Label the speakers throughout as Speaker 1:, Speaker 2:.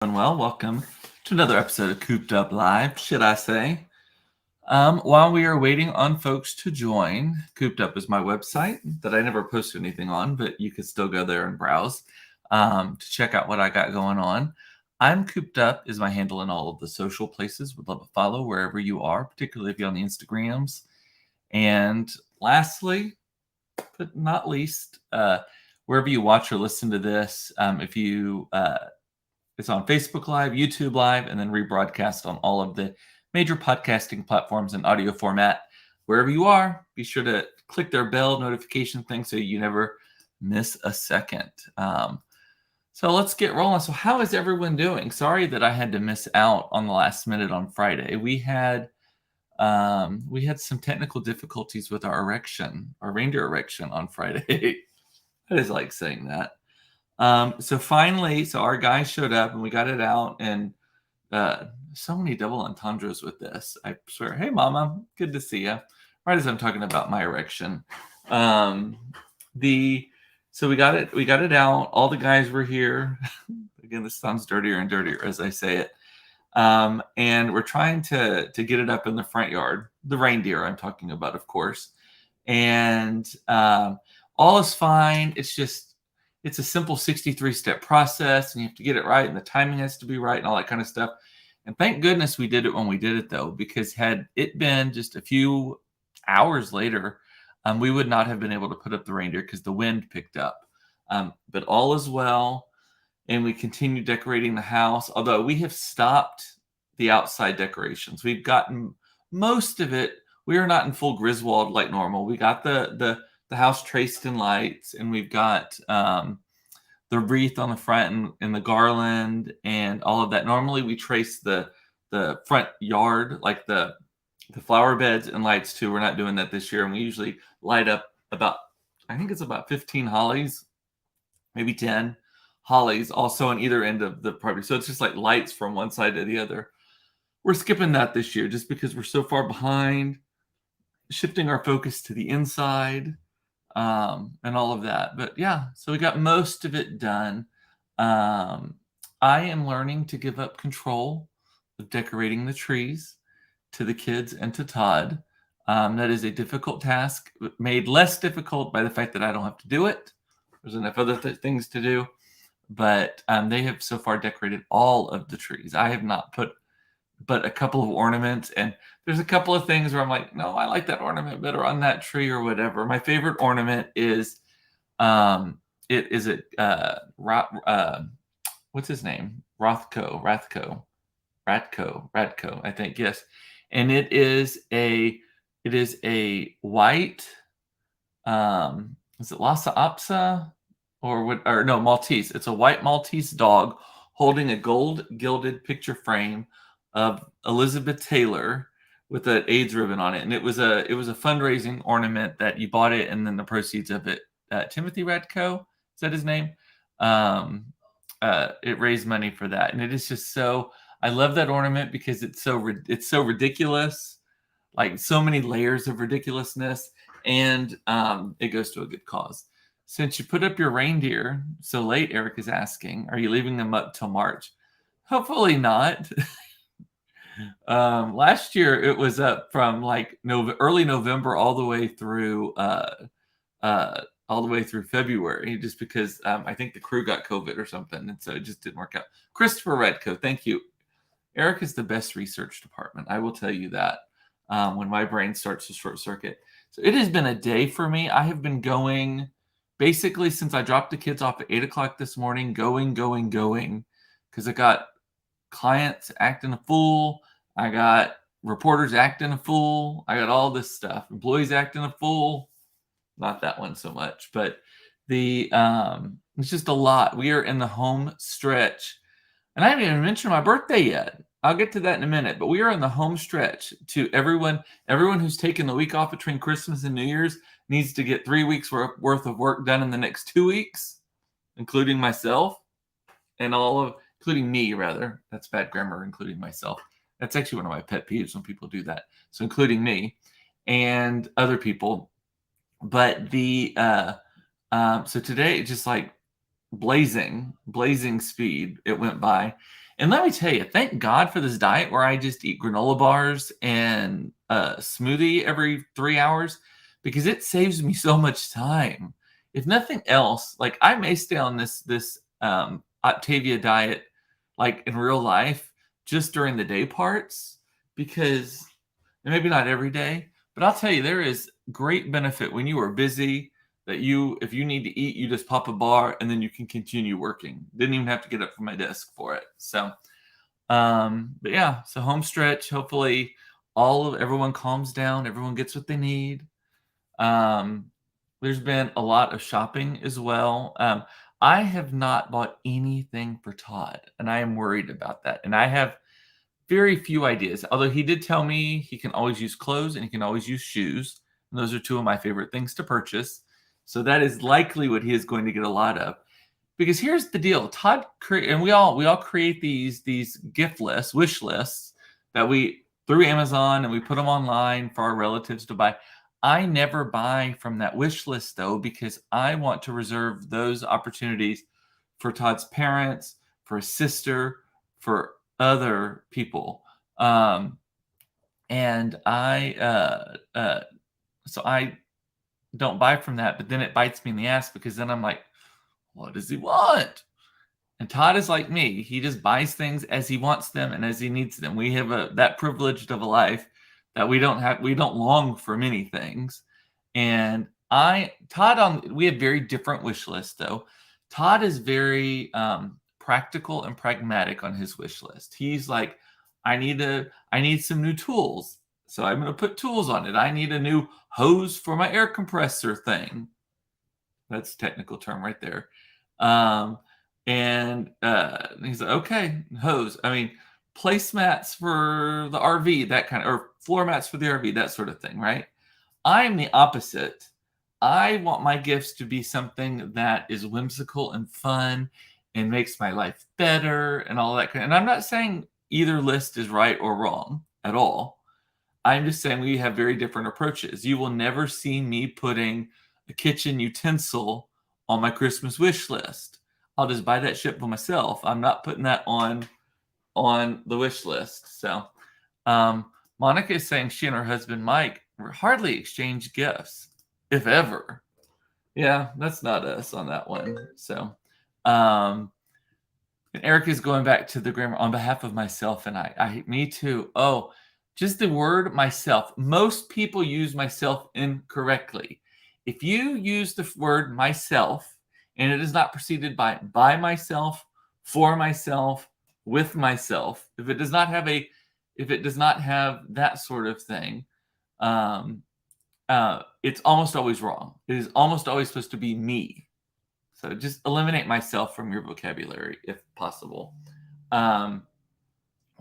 Speaker 1: Doing well. Welcome to another episode of Cooped Up Live, should I say. While we are waiting on folks to join, Cooped Up is my website that I never post anything on, but you can still go there and browse to check out what I got going on. I'm Cooped Up is my handle in all of the social places. Would love a follow wherever you are, particularly if you're on the Instagrams. And lastly, but not least, wherever you watch or listen to this, if you it's on Facebook Live, YouTube Live, and then rebroadcast on all of the major podcasting platforms in audio format. Wherever you are, be sure to click their bell notification thing so you never miss a second. So let's get rolling. So how is everyone doing? Sorry that I had to miss out on the last minute on Friday. We had some technical difficulties with our reindeer erection on Friday. I just like saying that. So finally, our guy showed up and we got it out, and so many double entendres with this. I swear, hey mama, good to see you. Right as I'm talking about my erection. So we got it out. All the guys were here. Again, this sounds dirtier and dirtier as I say it. And we're trying to get it up in the front yard, the reindeer I'm talking about, of course. And all is fine. It's a simple 63-step process, and you have to get it right, and the timing has to be right, and all that kind of stuff. And thank goodness we did it when we did it, though, because had it been just a few hours later, we would not have been able to put up the reindeer because the wind picked up. But all is well, and we continue decorating the house, although we have stopped the outside decorations. We've gotten most of it. We are not in full Griswold like normal. We got the house traced in lights, and we've got the wreath on the front and the garland and all of that. Normally we trace the front yard, like the flower beds and lights too. We're not doing that this year, and we usually light up I think it's about 15 hollies, maybe 10 hollies also on either end of the property. So it's just like lights from one side to the other. We're skipping that this year just because we're so far behind, shifting our focus to the inside. And all of that. But yeah, so we got most of it done. I am learning to give up control of decorating the trees to the kids and to Todd. That is a difficult task, made less difficult by the fact that I don't have to do it. There's enough other things to do. But they have so far decorated all of the trees. I have not put but a couple of ornaments, and there's a couple of things where I'm like, no, I like that ornament better on that tree or whatever. My favorite ornament is what's his name? Rathko, I think, yes. And it is a white is it Lhasa Apso or no, Maltese. It's a white Maltese dog holding a gold gilded picture frame of Elizabeth Taylor with an AIDS ribbon on it, and it was a fundraising ornament that you bought it, and then the proceeds of it, Timothy Radko, is that his name? It raised money for that, and it is just so. I love that ornament because it's so ridiculous, like so many layers of ridiculousness, and it goes to a good cause. Since you put up your reindeer so late, Eric is asking, are you leaving them up till March? Hopefully not. Last year it was up from like early November all the way through February, just because I think the crew got COVID or something, and so it just didn't work out. Christopher Redco, thank you. Eric is the best research department. I will tell you that when my brain starts to short circuit. So it has been a day for me. I have been going basically since I dropped the kids off at 8 o'clock this morning, going, because I got clients acting a fool. I got reporters acting a fool. I got all this stuff. Employees acting a fool. Not that one so much, but it's just a lot. We are in the home stretch, and I haven't even mentioned my birthday yet. I'll get to that in a minute, but we are in the home stretch. To everyone who's taken the week off between Christmas and New Year's needs to get 3 weeks worth of work done in the next 2 weeks, including myself and including me, rather. That's bad grammar, including myself. That's actually one of my pet peeves when people do that. So including me and other people. But so today, just like blazing speed, it went by. And let me tell you, thank God for this diet where I just eat granola bars and a smoothie every 3 hours, because it saves me so much time. If nothing else, like I may stay on this Octavia diet, like in real life, just during the day parts, because and maybe not every day, but I'll tell you, there is great benefit when you are busy that if you need to eat, you just pop a bar and then you can continue working. Didn't even have to get up from my desk for it. So, but yeah, so home stretch. Hopefully, everyone calms down. Everyone gets what they need. Um, there's been a lot of shopping as well. I have not bought anything for Todd, and I am worried about that. And I have very few ideas. Although he did tell me he can always use clothes and he can always use shoes. And those are two of my favorite things to purchase. So that is likely what he is going to get a lot of. Because here's the deal, Todd and we all create these gift lists, wish lists that we through Amazon, and we put them online for our relatives to buy. I never buy from that wish list though, because I want to reserve those opportunities for Todd's parents, for his sister, for other people. And so I don't buy from that, but then it bites me in the ass, because then I'm like, what does he want? And Todd is like me. He just buys things as he wants them and as he needs them. We have that privilege of a life that we don't long for many things. And we have very different wish lists though. Todd is very practical and pragmatic on his wish list. He's like, I need some new tools. So I'm going to put tools on it. I need a new hose for my air compressor thing. That's a technical term right there. And he's like, okay, hose. I mean, placemats for the RV, that kind of, or floor mats for the RV, that sort of thing, right? I'm the opposite. I want my gifts to be something that is whimsical and fun and makes my life better and all that. And I'm not saying either list is right or wrong at all. I'm just saying we have very different approaches. You will never see me putting a kitchen utensil on my Christmas wish list. I'll just buy that shit for myself. I'm not putting that on the wish list. So Monica is saying she and her husband Mike hardly exchange gifts, if ever. Yeah, that's not us on that one. So and Eric is going back to the grammar on behalf of myself and I me too. Oh, just the word myself. Most people use myself incorrectly. If you use the word myself and it is not preceded by myself, for myself, with myself, if it does not have that sort of thing, it's almost always wrong. It is almost always supposed to be me. So just eliminate myself from your vocabulary if possible.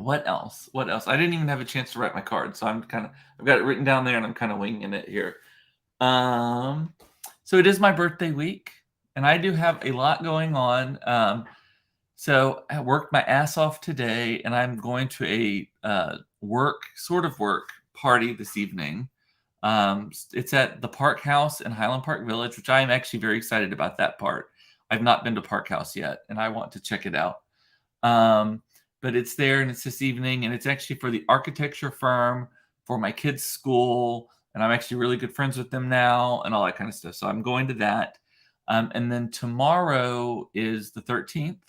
Speaker 1: What else? I didn't even have a chance to write my card, so I've got it written down there and I'm kind of winging it here. So it is my birthday week and I do have a lot going on. So I worked my ass off today and I'm going to a work party this evening. It's at the Park House in Highland Park Village, which I am actually very excited about that part. I've not been to Park House yet and I want to check it out. But it's there and it's this evening and it's actually for the architecture firm for my kids' school. And I'm actually really good friends with them now and all that kind of stuff. So I'm going to that. And then tomorrow is the 13th.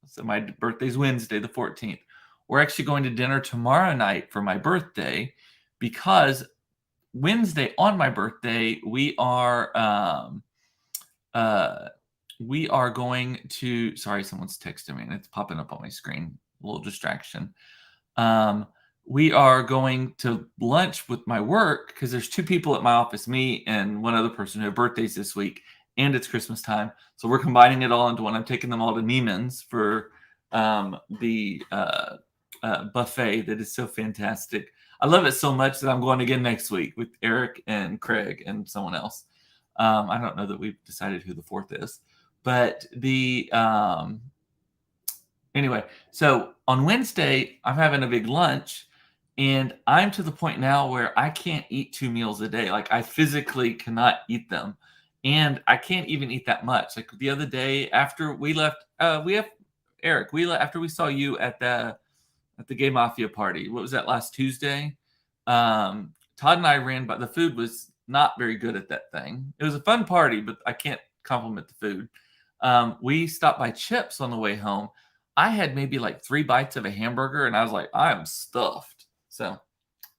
Speaker 1: So my birthday's Wednesday, the 14th. We're actually going to dinner tomorrow night for my birthday because Wednesday on my birthday, we are going to, sorry, someone's texting me and it's popping up on my screen. A little distraction. We are going to lunch with my work because there's two people at my office, me and one other person who have birthdays this week, and it's Christmas time. So we're combining it all into one. I'm taking them all to Neiman's for the buffet that is so fantastic. I love it so much that I'm going again next week with Eric and Craig and someone else. I don't know that we've decided who the fourth is, but anyway, so on Wednesday, I'm having a big lunch and I'm to the point now where I can't eat 2 meals a day. Like I physically cannot eat them and I can't even eat that much. Like the other day after we left, Eric, after we saw you at the Gay Mafia party, what was that, last Tuesday? Todd and I ran, but the food was not very good at that thing. It was a fun party, but I can't compliment the food. We stopped by Chips on the way home. I had maybe like 3 bites of a hamburger, and I was like, I'm stuffed. So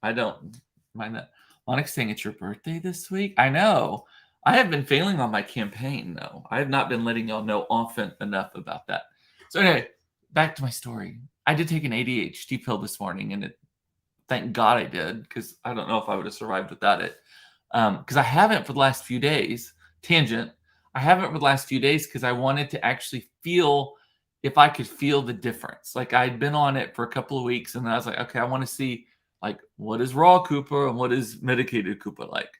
Speaker 1: I don't mind that. Monica's saying it's your birthday this week. I know. I have been failing on my campaign, though. I have not been letting y'all know often enough about that. So anyway, back to my story. I did take an ADHD pill this morning, and thank God I did, because I don't know if I would have survived without it. Because I haven't for the last few days. Tangent. I haven't for the last few days because I wanted to actually feel if I could feel the difference. Like I'd been on it for a couple of weeks, and I was like, okay, I want to see like what is raw Cooper and what is medicated Cooper like.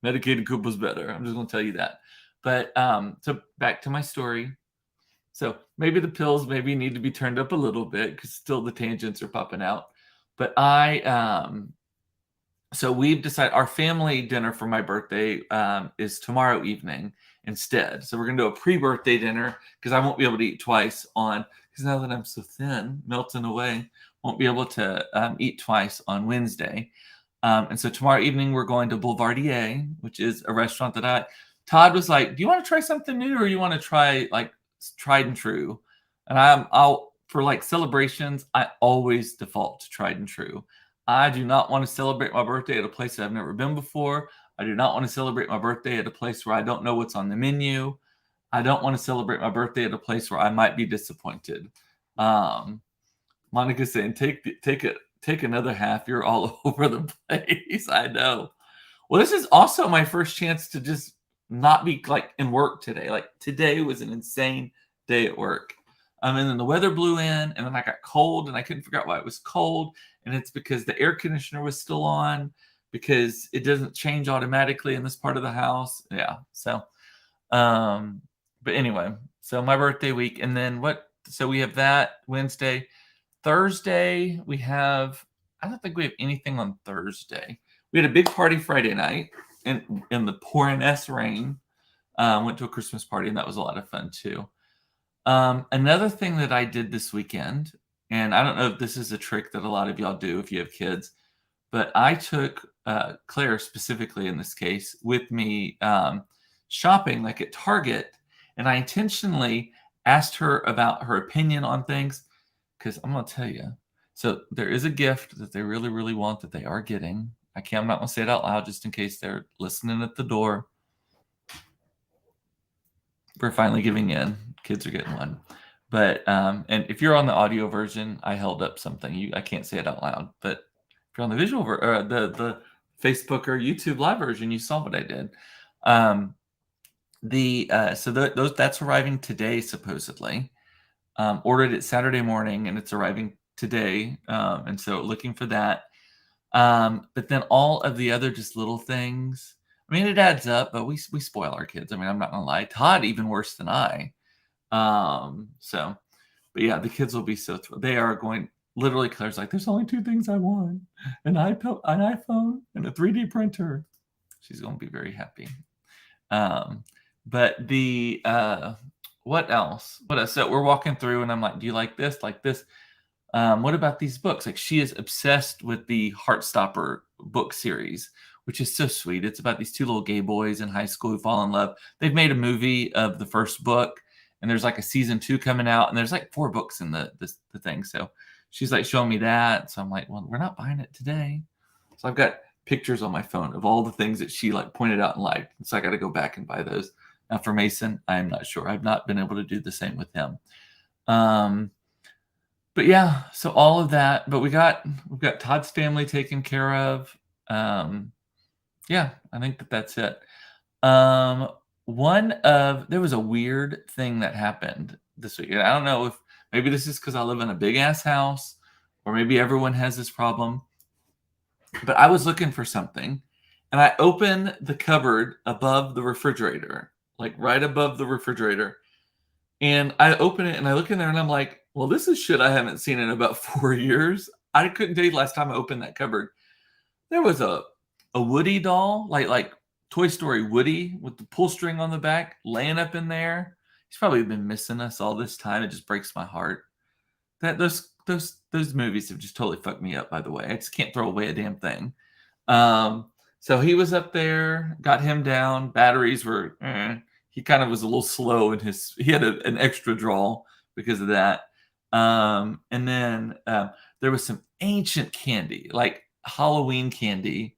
Speaker 1: Medicated Cooper's better. I'm just going to tell you that. But so back to my story. So maybe the pills maybe need to be turned up a little bit because still the tangents are popping out. But so we've decided our family dinner for my birthday is tomorrow evening instead. So we're going to do a pre-birthday dinner because I won't be able to eat twice because now that I'm so thin, melting away, won't be able to eat twice on Wednesday. And so tomorrow evening we're going to Boulevardier, which is a restaurant that Todd was like, do you want to try something new or you want to try like tried and true? And I'll for like celebrations, I always default to tried and true. I do not want to celebrate my birthday at a place that I've never been before. I do not want to celebrate my birthday at a place where I don't know what's on the menu. I don't want to celebrate my birthday at a place where I might be disappointed. Monica's saying, take another half. You're all over the place. I know. Well, this is also my first chance to just not be like in work today. Like today was an insane day at work. And then the weather blew in, and then I got cold, and I couldn't figure out why it was cold. And it's because the air conditioner was still on because it doesn't change automatically in this part of the house. Yeah. So, but anyway, so my birthday week, and then so we have that Wednesday. Thursday, I don't think we have anything on Thursday. We had a big party Friday night in the pouring rain. Went to a Christmas party, and that was a lot of fun too. Another thing that I did this weekend, and I don't know if this is a trick that a lot of y'all do if you have kids, but I took Claire specifically in this case with me shopping like at Target, and I intentionally asked her about her opinion on things because I'm going to tell you. So there is a gift that they really, really want that they are getting. I'm not going to say it out loud just in case they're listening at the door. We're finally giving in. Kids are getting one. But, and if you're on the audio version, I held up something. I can't say it out loud. But if you're on the visual the Facebook or YouTube live version, you saw what I did. That's arriving today, supposedly. Ordered it Saturday morning, and it's arriving today. And so looking for that. But then all of the other just little things, I mean, it adds up, but we spoil our kids. I mean, I'm not gonna lie. Todd even worse than I. But yeah, the kids will be so thrilled. They are going. Literally, Claire's like, "There's only 2 things I want: an iPhone, and a 3D printer." She's going to be very happy. But the what else? So we're walking through, and I'm like, "Do you like this? Like this? What about these books?" Like she is obsessed with the Heartstopper book series, which is so sweet. It's about these 2 little gay boys in high school who fall in love. They've made a movie of the first book, and there's like a season 2 coming out, and there's like 4 books in the thing. So she's like showing me that. So I'm like, well, we're not buying it today. So I've got pictures on my phone of all the things that she like pointed out and liked. So I got to go back and buy those. Now for Mason, I'm not sure. I've not been able to do the same with him. But yeah, so all of that. But we've got Todd's family taken care of. Yeah, I think that's it. There was a weird thing that happened this week. I don't know if maybe this is because I live in a big ass house, or maybe everyone has this problem. But I was looking for something, and I opened the cupboard above the refrigerator, like right above the refrigerator. And I open it and I look in there and I'm like, well, this is shit I haven't seen in about 4 years. I couldn't tell you last time I opened that cupboard. There was a Woody doll, like Toy Story Woody with the pull string on the back, laying up in there. He's probably been missing us all this time. It just breaks my heart. That those movies have just totally fucked me up, by the way. I just can't throw away a damn thing. So he was up there, got him down. Batteries were, he kind of was a little slow in his, he had an extra draw because of that. And then there was some ancient candy, like Halloween candy.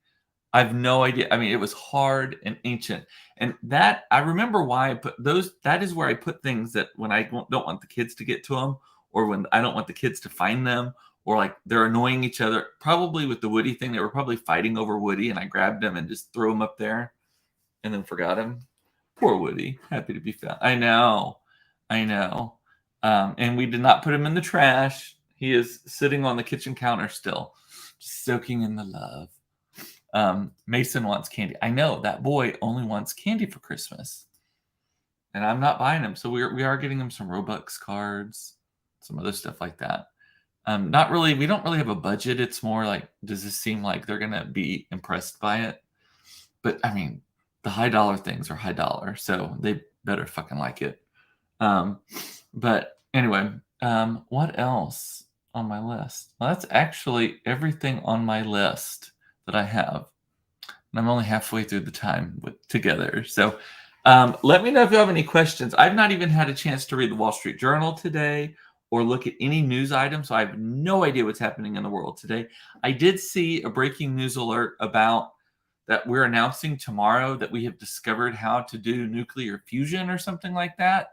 Speaker 1: I have no idea. I mean, it was hard and ancient. And that, I remember why I put those, that is where I put things that when I don't want the kids to get to them, or when I don't want the kids to find them, or like they're annoying each other. Probably with the Woody thing, they were probably fighting over Woody, and I grabbed him and just threw him up there and then forgot him. Poor Woody, happy to be found. I know. And we did not put him in the trash. He is sitting on the kitchen counter still, soaking in the love. Mason wants candy. I know that boy only wants candy for Christmas, and I'm not buying him. So we are getting him some Robux cards, some other stuff like that. Not really. We don't really have a budget. It's more like, does this seem like they're gonna be impressed by it? But I mean, the high dollar things are high dollar, so they better fucking like it. But anyway, what else on my list? Well, that's actually everything on my list that I have. And I'm only halfway through the time together. So let me know if you have any questions. I've not even had a chance to read the Wall Street Journal today or look at any news items. So I have no idea what's happening in the world today. I did see a breaking news alert about that we're announcing tomorrow that we have discovered how to do nuclear fusion or something like that.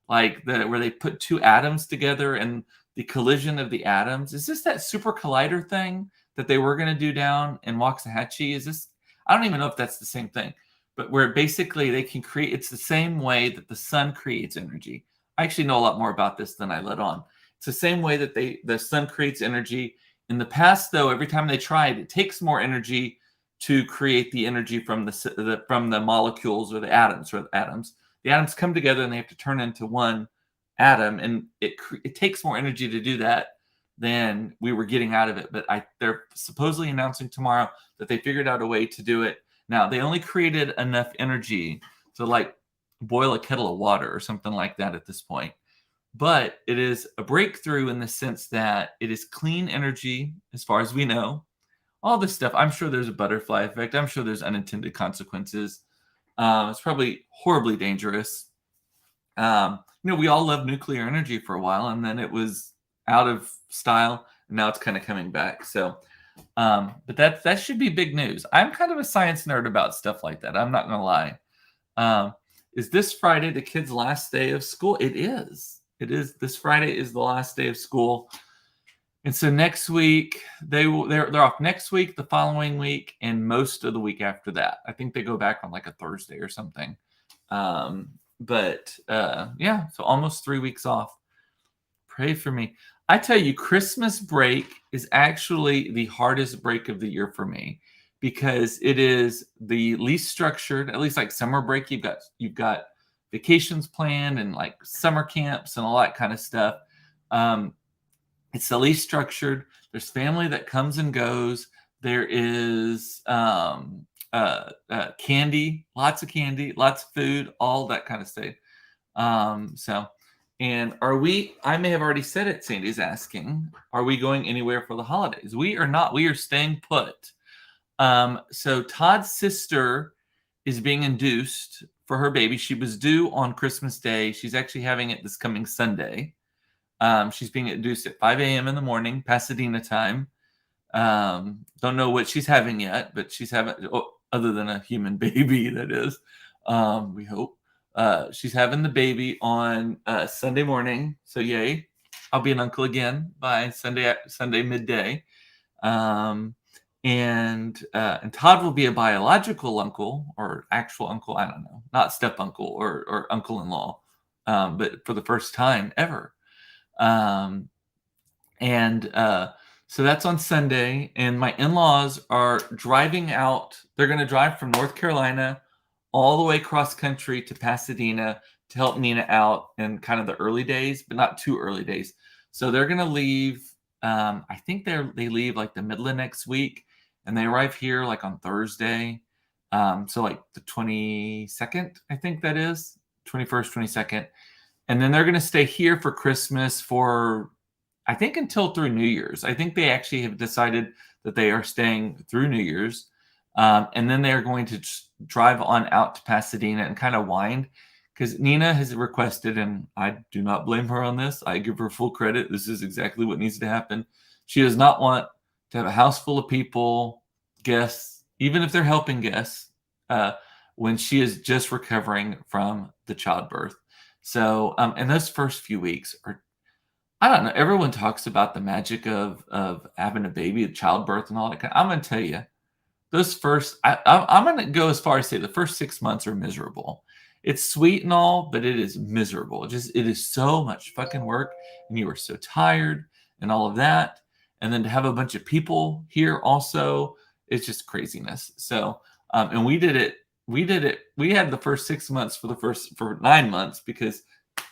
Speaker 1: Like where they put two atoms together and the collision of the atoms. Is this that super collider thing that they were going to do down in Waxahachie? Is this, I don't even know if that's the same thing, but where basically they can create, it's the same way that the sun creates energy. I actually know a lot more about this than I let on. It's the same way that the sun creates energy. In the past, though, every time they tried, it takes more energy to create the energy from the molecules or the atoms. The atoms come together and they have to turn into one atom, and it takes more energy to do that than we were getting out of it. But they're supposedly announcing tomorrow that they figured out a way to do it. Now, they only created enough energy to like boil a kettle of water or something like that at this point. But it is a breakthrough in the sense that it is clean energy, as far as we know. All this stuff, I'm sure there's a butterfly effect. I'm sure there's unintended consequences. It's probably horribly dangerous. We all loved nuclear energy for a while, and then it was out of style, and now it's kind of coming back. So, but that should be big news. I'm kind of a science nerd about stuff like that. I'm not gonna lie. Is this Friday the kids' last day of school? It is. This Friday is the last day of school. And so next week they're off next week, the following week, and most of the week after that. I think they go back on like a Thursday or something. Yeah, so almost 3 weeks off. Pray for me. I tell you, Christmas break is actually the hardest break of the year for me because it is the least structured. At least like summer break, you've got vacations planned and like summer camps and all that kind of stuff. It's the least structured. There's family that comes and goes. There is candy, lots of candy, lots of food, all that kind of stuff. And I may have already said it, Sandy's asking, are we going anywhere for the holidays? We are not. We are staying put. So Todd's sister is being induced for her baby. She was due on Christmas Day. She's actually having it this coming Sunday. She's being induced at 5 a.m. in the morning, Pasadena time. Don't know what she's having yet, but she's having, other than a human baby, that is. We hope. She's having the baby on Sunday morning. So yay. I'll be an uncle again by Sunday midday. And Todd will be a biological uncle or actual uncle. I don't know. Not step uncle or uncle-in-law. But for the first time ever. So that's on Sunday, and my in-laws are driving out. They're going to drive from North Carolina all the way cross country to Pasadena to help Nina out in kind of the early days, but not too early days. So they're going to leave. I think they leave like the middle of next week, and they arrive here like on Thursday. So like the 22nd, I think that is 21st, 22nd. And then they're going to stay here for Christmas for I think until through New Year's. I think they actually have decided that they are staying through New Year's. And then they're going to drive on out to Pasadena and kind of wind, because Nina has requested, and I do not blame her on this. I give her full credit. This is exactly what needs to happen. She does not want to have a house full of people, guests, even if they're helping guests, when she is just recovering from the childbirth. So, and those first few weeks are, I don't know. Everyone talks about the magic of having a baby, childbirth, and all that. I'm going to tell you, those first, I'm going to go as far as say the first 6 months are miserable. It's sweet and all, but it is miserable. It is so much fucking work, and you are so tired and all of that. And then to have a bunch of people here also, it's just craziness. So, and we did it. We had the first 6 months for 9 months because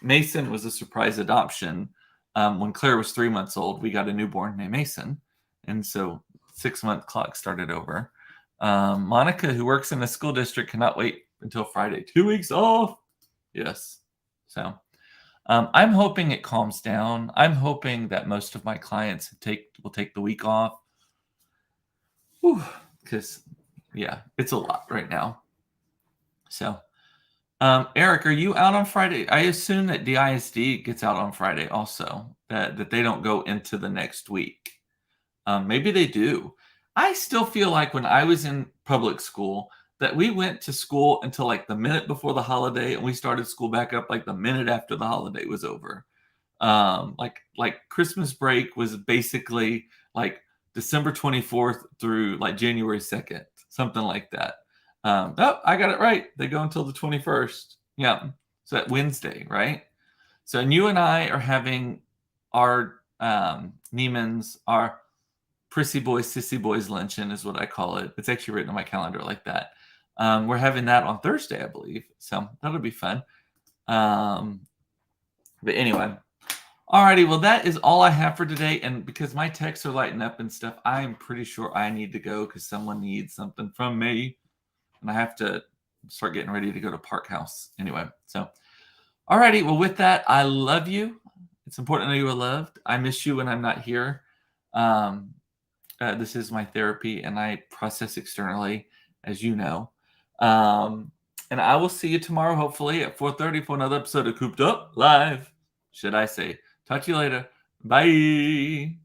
Speaker 1: Mason was a surprise adoption. When Claire was 3 months old, we got a newborn named Mason. And so 6-month clock started over. Monica, who works in the school district, cannot wait until Friday. 2 weeks off. Yes. So I'm hoping it calms down. I'm hoping that most of my clients will take the week off. Because, yeah, it's a lot right now. So, Eric, are you out on Friday? I assume that DISD gets out on Friday also, that they don't go into the next week. Maybe they do. I still feel like when I was in public school that we went to school until like the minute before the holiday, and we started school back up like the minute after the holiday was over. Like Christmas break was basically like December 24th through like January 2nd, something like that. Oh, I got it right. They go until the 21st. Yeah. So that Wednesday, right? So, and you and I are having our Neiman's, our Prissy Boys, Sissy Boys luncheon is what I call it. It's actually written on my calendar like that. We're having that on Thursday, I believe. So that'll be fun. But anyway. Alrighty, well, that is all I have for today. And because my texts are lighting up and stuff, I'm pretty sure I need to go because someone needs something from me. And I have to start getting ready to go to Park House. Anyway, so alrighty, well, with that, I love you. It's important to know you are loved. I miss you when I'm not here. This is my therapy, and I process externally, as you know. And I will see you tomorrow, hopefully, at 4:30 for another episode of Cooped Up Live, should I say. Talk to you later. Bye.